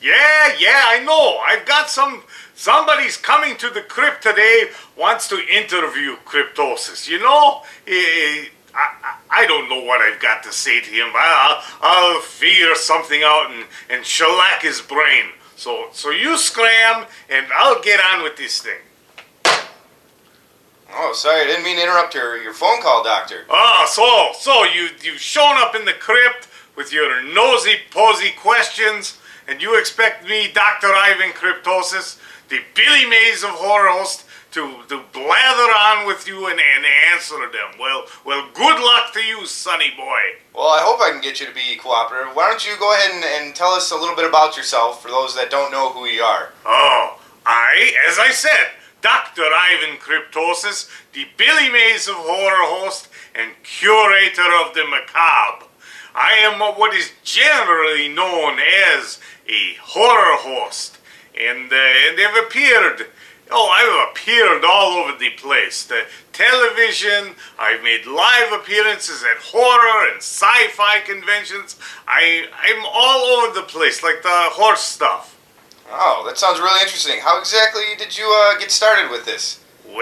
Yeah, I know. I've got somebody's coming to the crypt today, wants to interview Cryptosis. You know, I don't know what I've got to say to him. I'll figure something out and shellac his brain. So you scram, and I'll get on with this thing. Oh, sorry, I didn't mean to interrupt your phone call, Doctor. So you've shown up in the crypt with your nosy-posy questions, and you expect me, Dr. Ivan Cryptosis, the Billy Mays of Horror Host, to blather on with you and answer them. Well, good luck to you, sonny boy. Well, I hope I can get you to be cooperative. Why don't you go ahead and tell us a little bit about yourself for those that don't know who you are. As I said, Dr. Ivan Cryptosis, the Billy Mays of Horror Host and curator of the macabre. I am what is generally known as a horror host, and they've appeared. I've appeared all over the place. The television, I've made live appearances at horror and sci-fi conventions. I'm all over the place, like the horse stuff. Oh, that sounds really interesting. How exactly did you get started with this? Well,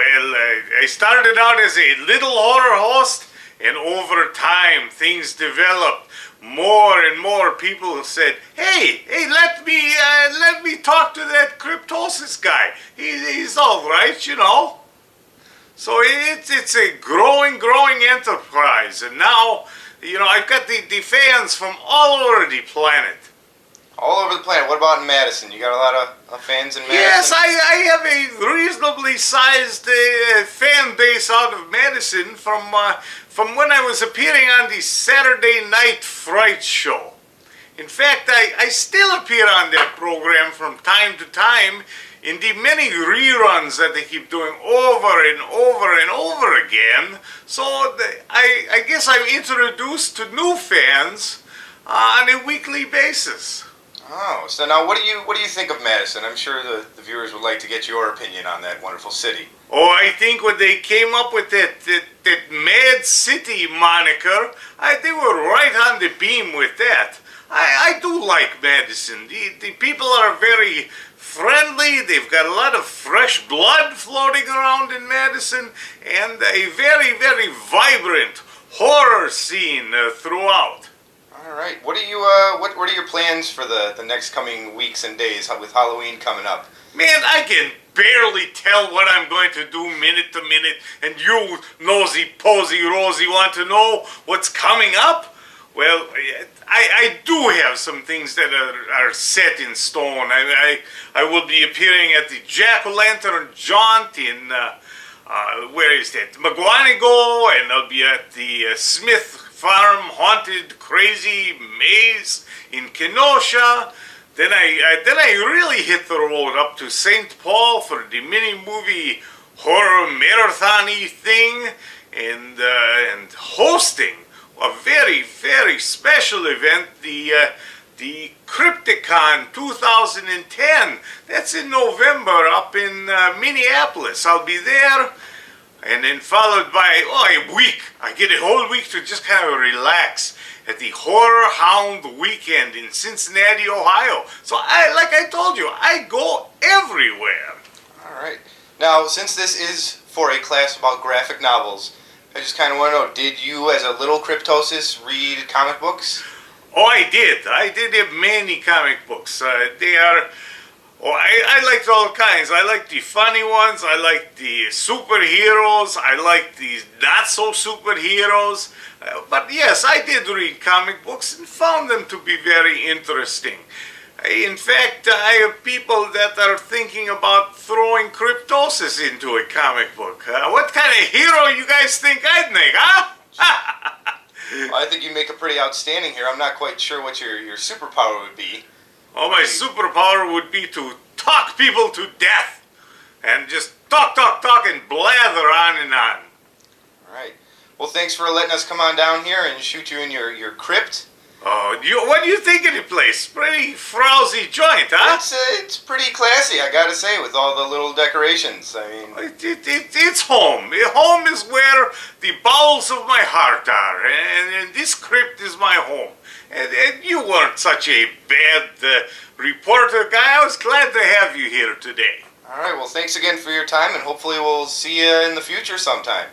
I started out as a little horror host, and over time things developed. More and more people said, hey, let me talk to that Cryptosis guy. He's all right, you know. So it's a growing enterprise, and now, I've got the fans from all over the planet. All over the planet. What about in Madison? You got a lot of fans in Madison? Yes, I have a reasonably sized fan base out of Madison from when I was appearing on the Saturday Night Fright Show. In fact, I still appear on that program from time to time in the many reruns that they keep doing over and over and over again. So I guess I'm introduced to new fans on a weekly basis. Oh, so now what do you think of Madison? I'm sure the viewers would like to get your opinion on that wonderful city. Oh, I think when they came up with that Mad City moniker, they were right on the beam with that. I do like Madison. The people are very friendly. They've got a lot of fresh blood floating around in Madison, and a very, very vibrant horror scene throughout. All right. What are your plans for the next coming weeks and days with Halloween coming up? Man, I can barely tell what I'm going to do minute to minute, and you, nosy, posy, rosy, want to know what's coming up? Well, I do have some things that are set in stone. I will be appearing at the Jack-o'-lantern Jaunt in, where is that? McGuanago, and I'll be at the Smith Farm Haunted Crazy Maze in Kenosha. Then I really hit the road up to St. Paul for the mini-movie horror marathon-y thing, and hosting a very, very special event, the Crypticon 2010. That's in November up in Minneapolis. I'll be there. And then followed by, a week. I get a whole week to just kind of relax at the Horror Hound Weekend in Cincinnati, Ohio. So like I told you, I go everywhere. All right. Now, since this is for a class about graphic novels, I just kind of want to know, did you as a little Cryptosis read comic books? Oh, I did. I did have many comic books. They are... I liked all kinds. I liked the funny ones. I liked the superheroes. I liked the not-so-superheroes. But yes, I did read comic books and found them to be very interesting. In fact, I have people that are thinking about throwing Cryptosis into a comic book. What kind of hero you guys think I'd make, huh? Well, I think you make a pretty outstanding hero. I'm not quite sure what your superpower would be. Oh, my superpower would be to talk people to death. And just talk, and blather on and on. All right. Well, thanks for letting us come on down here and shoot you in your crypt. Oh, what do you think of the place? Pretty frowsy joint, huh? It's pretty classy, I gotta say, with all the little decorations. I mean, It's home. Home is where the bowels of my heart are, and this crypt is my home. And you weren't such a bad reporter guy. I was glad to have you here today. all right. Well, thanks again for your time, and hopefully we'll see you in the future sometime.